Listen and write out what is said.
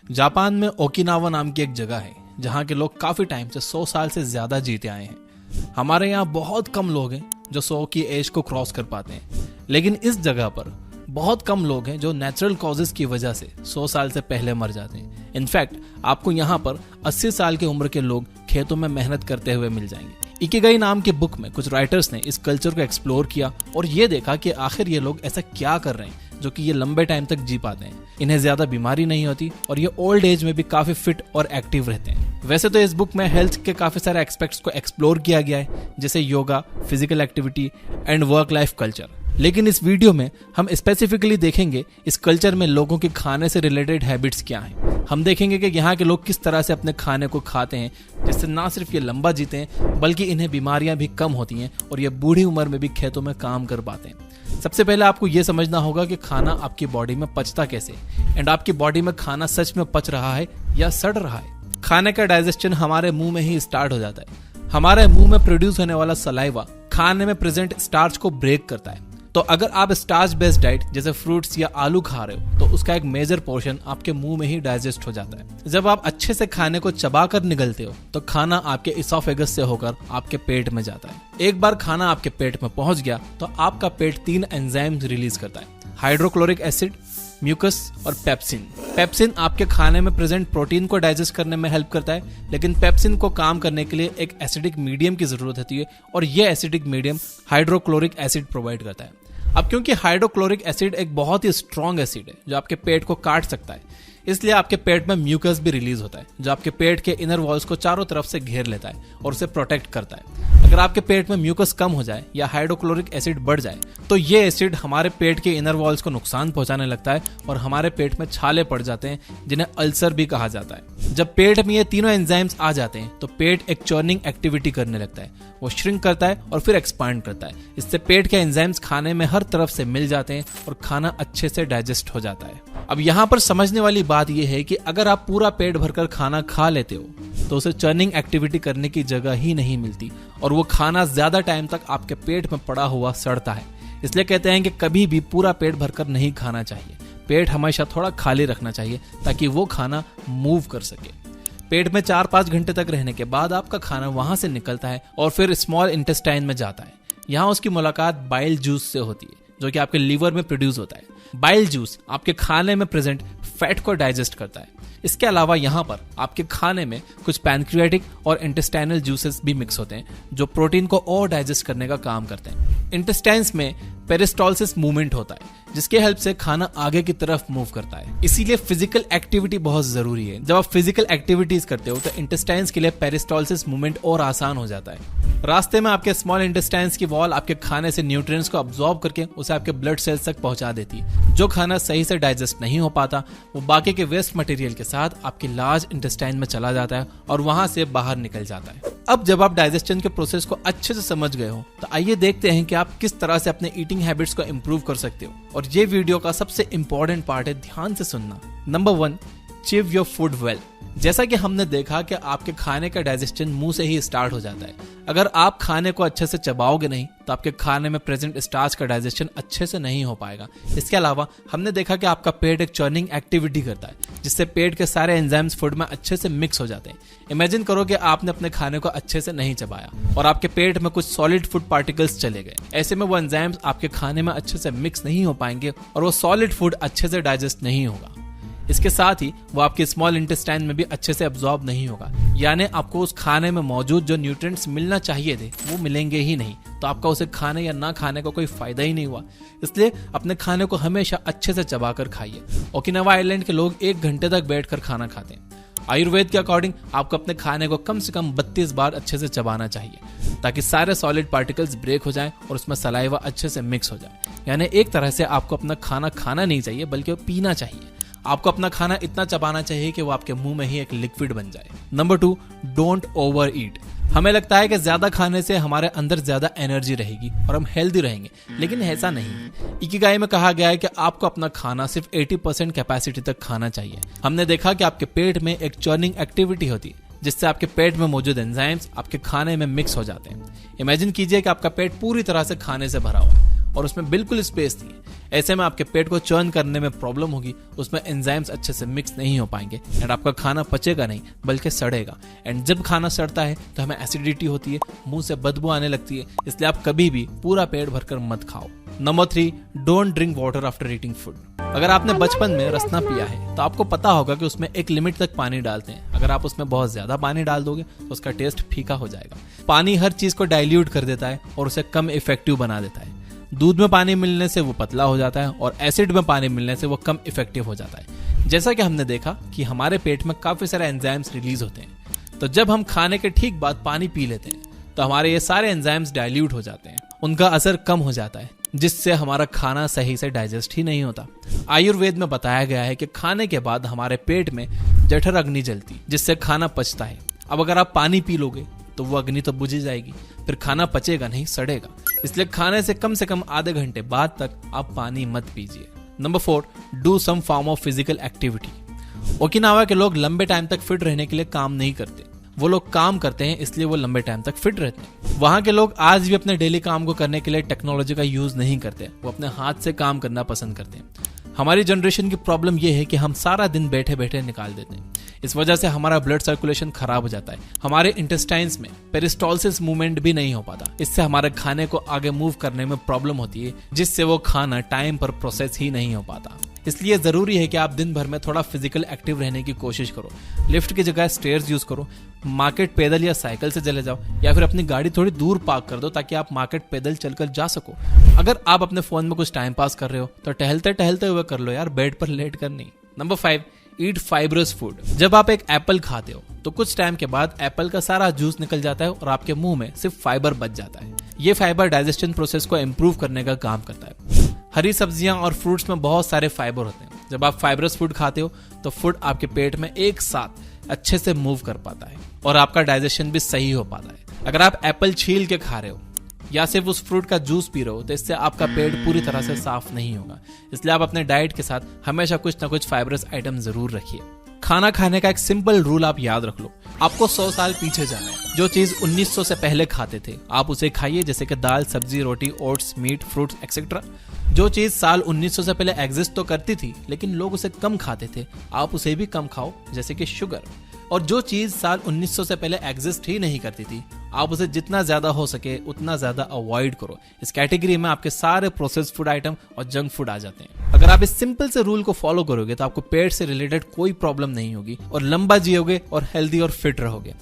Japan में Okinawa नाम की एक जगह है जहाँ के लोग काफी टाइम से 100 साल से ज्यादा जीते आए हैं। हमारे यहाँ बहुत कम लोग हैं जो 100 की एज को क्रॉस कर पाते हैं, लेकिन इस जगह पर बहुत कम लोग हैं जो नेचुरल कॉजेज की वजह से 100 साल से पहले मर जाते हैं। इनफैक्ट आपको यहाँ पर 80 साल की उम्र के लोग खेतों में मेहनत करते हुए मिल जाएंगे। इकिगाई नाम के बुक में कुछ राइटर्स ने इस कल्चर को एक्सप्लोर किया और ये देखा कि आखिर ये लोग ऐसा क्या कर रहे हैं जो कि ये लंबे टाइम तक जी पाते हैं। इन्हें ज्यादा बीमारी नहीं होती और ये ओल्ड एज में भी काफी फिट और एक्टिव रहते हैं। वैसे तो इस बुक में हेल्थ के काफी सारे एस्पेक्ट्स को एक्सप्लोर किया गया है, जैसे yoga, physical activity and work life culture. लेकिन इस वीडियो में हम स्पेसिफिकली देखेंगे इस कल्चर में लोगों के खाने से रिलेटेड हैबिट्स क्या हैं। हम देखेंगे कि यहाँ के लोग किस तरह से अपने खाने को खाते हैं जिससे ना सिर्फ ये लंबा जीते हैं बल्कि इन्हें बीमारियां भी कम होती हैं और ये बूढ़ी उम्र में भी खेतों में काम कर पाते हैं। सबसे पहले आपको ये समझना होगा कि खाना आपकी बॉडी में पचता कैसे एंड आपकी बॉडी में खाना सच में पच रहा है या सड़ रहा है। खाने का डाइजेशन हमारे मुंह में ही स्टार्ट हो जाता है। हमारे मुंह में प्रोड्यूस होने वाला सलाइवा खाने में प्रेजेंट स्टार्च को ब्रेक करता है। तो अगर आप स्टार्च बेस्ड डाइट जैसे फ्रूट्स या आलू खा रहे हो तो उसका एक मेजर पोर्शन आपके मुंह में ही डाइजेस्ट हो जाता है। जब आप अच्छे से खाने को चबाकर निगलते हो तो खाना आपके इसोफेगस से होकर आपके पेट में जाता है। एक बार खाना आपके पेट में पहुंच गया तो आपका पेट 3 एंजाइम्स रिलीज करता है, हाइड्रोक्लोरिक एसिड, म्यूकस और पेप्सिन। पेप्सिन आपके खाने में प्रेजेंट प्रोटीन को डाइजेस्ट करने में हेल्प करता है, लेकिन पेप्सिन को काम करने के लिए एक एसिडिक मीडियम की जरूरत होती है और यह acidic medium hydrochloric acid provide करता है। अब क्योंकि हाइड्रोक्लोरिक एसिड एक बहुत ही स्ट्रॉन्ग एसिड है जो आपके पेट को काट सकता है, इसलिए आपके पेट में म्यूकस भी रिलीज होता है जो आपके पेट के इनर वॉल्स को चारों तरफ से घेर लेता है और उसे प्रोटेक्ट करता है। अगर आपके पेट में म्यूकस कम हो जाए या हाइड्रोक्लोरिक एसिड बढ़ जाए तो ये एसिड हमारे पेट के इनर वॉल्स को नुकसान पहुंचाने लगता है और हमारे पेट में छाले पड़ जाते हैं जिन्हें अल्सर भी कहा जाता है। जब पेट में ये तीनों एंजाइम्स आ जाते हैं तो पेट एक चर्निंग एक्टिविटी करने लगता है, वो श्रिंक करता है और फिर एक्सपांड करता है। इससे पेट के एंजाइम्स खाने में हर तरफ से मिल जाते हैं और खाना अच्छे से डाइजेस्ट हो जाता है। अब यहाँ पर समझने वाली बात यह है कि अगर आप पूरा पेट भरकर खाना खा लेते हो तो उसे चर्निंग एक्टिविटी करने की जगह ही नहीं मिलती और वो खाना ज्यादा टाइम तक आपके पेट में पड़ा हुआ सड़ता है। इसलिए कहते हैं कि कभी भी पूरा पेट भरकर नहीं खाना चाहिए। पेट हमेशा थोड़ा खाली रखना चाहिए ताकि वो खाना मूव कर सके। पेट में 4-5 घंटे तक रहने के बाद आपका खाना वहां से निकलता है और फिर स्मॉल इंटेस्टाइन में जाता है। यहाँ उसकी मुलाकात बाइल जूस से होती है जो कि आपके लीवर में प्रोड्यूस होता है। बाइल जूस आपके खाने में प्रेजेंट फैट को डाइजेस्ट करता है। इसके अलावा यहाँ पर आपके खाने में कुछ पैनक्रियाटिक और इंटेस्टाइनल जूसेस भी मिक्स होते हैं जो प्रोटीन को और डाइजेस्ट करने का काम करते हैं। इंटेस्टाइन्स में पेरिस्टॉल्सिस मूवमेंट होता है जिसके हेल्प से खाना आगे की तरफ मूव करता है। इसीलिए फिजिकल एक्टिविटी बहुत जरूरी है। जब आप फिजिकल एक्टिविटीज करते हो तो इंटेस्टाइन्स के लिए पेरिस्टॉल्सिस मूवमेंट और आसान हो जाता है। रास्ते में आपके स्मॉल इंटेस्टाइन्स की वॉल आपके खाने से न्यूट्रिएंट्स को अब्सॉर्ब करके उसे आपके ब्लड सेल्स तक पहुंचा देती है। जो खाना सही से डाइजेस्ट नहीं हो पाता वो बाकी के वेस्ट मटेरियल के साथ आपके लार्ज इंटेस्टाइन में चला जाता है और वहां से बाहर निकल जाता है। अब जब आप डाइजेशन के प्रोसेस को अच्छे से समझ गए हो तो आइए देखते हैं कि आप किस तरह से अपने ईटिंग हैबिट्स को इंप्रूव कर सकते हो। और ये वीडियो का सबसे इंपॉर्टेंट पार्ट है, ध्यान से सुनना। Number 1, chew your food well. जैसा कि हमने देखा कि आपके खाने का डाइजेशन मुंह से ही स्टार्ट हो जाता है। अगर आप खाने को अच्छे से चबाओगे नहीं तो आपके खाने में प्रेजेंट स्टार्च का डाइजेशन अच्छे से नहीं हो पाएगा। इसके अलावा हमने देखा कि आपका पेट एक चर्निंग एक्टिविटी करता है जिससे पेट के सारे एंजाइम्स फूड में अच्छे से मिक्स हो जाते हैं। इमेजिन करो कि आपने अपने खाने को अच्छे से नहीं चबाया और आपके पेट में कुछ सॉलिड फूड पार्टिकल्स चले गए। ऐसे में वो एंजाइम्स आपके खाने में अच्छे से मिक्स नहीं हो पाएंगे और वो सॉलिड फूड अच्छे से डाइजेस्ट नहीं होगा। इसके साथ ही वो आपके स्मॉल इंटेस्टाइन में भी अच्छे से अब्सॉर्ब नहीं होगा, यानी आपको उस खाने में मौजूद जो न्यूट्रिएंट्स मिलना चाहिए थे वो मिलेंगे ही नहीं। तो आपका उसे खाने या ना खाने का कोई फायदा ही नहीं हुआ। इसलिए अपने खाने को हमेशा अच्छे से चबाकर खाइए। ओकिनावा आइलैंड के लोग 1 घंटे तक बैठकर खाना खाते हैं। आयुर्वेद के अकॉर्डिंग आपको अपने खाने को कम से कम 32 बार अच्छे से चबाना चाहिए ताकि सारे सॉलिड पार्टिकल्स ब्रेक हो जाएं और उसमें सलाइवा अच्छे से मिक्स हो जाए। यानी एक तरह से आपको अपना खाना खाना नहीं चाहिए बल्कि पीना चाहिए। आपको अपना खाना इतना चबाना चाहिए कि वो आपके मुंह में ही एक लिक्विड बन जाए। नंबर 2, डोंट ओवर ईट। हमें लगता है कि ज्यादा खाने से हमारे अंदर ज्यादा एनर्जी रहेगी और हम हेल्दी रहेंगे, लेकिन ऐसा नहीं। इकिगाई में कहा गया है कि आपको अपना खाना सिर्फ 80% कैपेसिटी तक खाना चाहिए। हमने देखा कि आपके पेट में एक चर्निंग एक्टिविटी होती है जिससे आपके पेट में मौजूद एंजाइम्स आपके खाने में मिक्स हो जाते हैं। इमेजिन कीजिए कि आपका पेट पूरी तरह से खाने से भरा हुआ है और उसमें बिल्कुल स्पेस नहीं है। ऐसे में आपके पेट को चर्न करने में प्रॉब्लम होगी, उसमें एंजाइम्स अच्छे से मिक्स नहीं हो पाएंगे एंड आपका खाना पचेगा नहीं बल्कि सड़ेगा। एंड जब खाना सड़ता है तो हमें एसिडिटी होती है, मुंह से बदबू आने लगती है, इसलिए आप कभी भी पूरा पेट भरकर मत खाओ। Number 3, don't drink water after eating food. अगर आपने बचपन में रसना पिया है तो आपको पता होगा कि उसमें एक लिमिट तक पानी डालते हैं। अगर आप उसमें बहुत ज्यादा पानी डाल दोगे तो उसका टेस्ट फीका हो जाएगा। पानी हर चीज को डाइल्यूट कर देता है और उसे कम इफेक्टिव बना देता है। दूध में पानी मिलने से वो पतला हो जाता है और एसिड में पानी मिलने से वो कम इफेक्टिव हो जाता है। जैसा कि हमने देखा कि हमारे पेट में काफी सारे एंजाइम्स रिलीज होते हैं, तो जब हम खाने के ठीक बाद पानी पी लेते हैं तो हमारे ये सारे एंजाइम्स डाइल्यूट हो जाते हैं, उनका असर कम हो जाता है, जिससे हमारा खाना सही से डाइजेस्ट ही नहीं होता। आयुर्वेद में बताया गया है कि खाने के बाद हमारे पेट में जठर अग्नि जलती, जिससे खाना पचता है। अब अगर आप पानी पी लोगे तो वो अग्नि तो बुझ जाएगी, फिर खाना पचेगा नहीं, सड़ेगा। इसलिए खाने से कम आधे घंटे बाद तक आप पानी मत पीजिए। Number 4, do some form of physical activity. Okinawa के लोग लंबे टाइम तक फिट रहने के लिए काम नहीं करते, वो लोग काम करते हैं इसलिए वो लंबे टाइम तक फिट रहते हैं। वहां के लोग आज भी अपने डेली काम को करने के लिए टेक्नोलॉजी का यूज नहीं करते, वो अपने हाथ से काम करना पसंद करते हैं। हमारी जनरेशन की प्रॉब्लम यह है कि हम सारा दिन बैठे बैठे निकाल देते हैं। इस वजह से हमारा ब्लड सर्कुलेशन खराब हो जाता है, हमारे इंटेस्टाइन्स में पेरिस्टोलिसिस मूवमेंट भी नहीं हो पाता। इससे हमारे खाने को आगे मूव करने में प्रॉब्लम होती है, जिससे वो खाना टाइम पर प्रोसेस ही नहीं हो पाता। इसलिए जरूरी है कि आप दिन भर में थोड़ा फिजिकल एक्टिव रहने की कोशिश करो। लिफ्ट की जगह स्टेयर्स यूज करो, मार्केट पैदल या साइकिल से चले जाओ, या फिर अपनी गाड़ी थोड़ी दूर पार्क कर दो ताकि आप मार्केट पैदल चलकर जा सको। अगर आप अपने फोन में कुछ टाइम पास कर रहे हो तो टहलते टहलते हुए कर लो यार, बेड पर लेट कर नहीं। नंबर 5, ईट फाइब्रस फूड। जब आप एक एप्पल खाते हो तो कुछ टाइम के बाद एप्पल का सारा जूस निकल जाता है और आपके मुंह में सिर्फ फाइबर बच जाता है। ये फाइबर डाइजेशन प्रोसेस को इम्प्रूव करने का काम करता है। हरी सब्जियां और फ्रूट्स में बहुत सारे फाइबर होते हैं। जब आप फाइबरस फूड खाते हो तो फूड आपके पेट में एक साथ अच्छे से मूव कर पाता है और आपका डाइजेशन भी सही हो पाता है। अगर आप एप्पल छील के खा रहे हो या सिर्फ उस फ्रूट का जूस पी रहे हो तो इससे आपका पेट पूरी तरह से साफ नहीं होगा। इसलिए आप अपने डाइट के साथ हमेशा कुछ ना कुछ फाइबरस आइटम जरूर रखिए। खाना खाने का एक सिंपल रूल आप याद रख लो, आपको 100 साल पीछे जाना है। जो चीज 1900 से पहले खाते थे आप उसे खाइए, जैसे कि दाल, सब्जी, रोटी, ओट्स, मीट, फ्रूट्स एक्सेट्रा। जो चीज साल 1900 से पहले एग्जिस्ट तो करती थी लेकिन लोग उसे कम खाते थे, आप उसे भी कम खाओ, जैसे कि शुगर। और जो चीज साल 1900 से पहले एग्जिस्ट ही नहीं करती थी आप उसे जितना ज्यादा हो सके उतना ज्यादा अवॉइड करो। इस कैटेगरी में आपके सारे प्रोसेस्ड फूड आइटम और जंक फूड आ जाते हैं। अगर आप इस सिंपल से रूल को फॉलो करोगे तो आपको पेट से रिलेटेड कोई प्रॉब्लम नहीं होगी और लंबा जियोगे और हेल्दी और फिट रहोगे।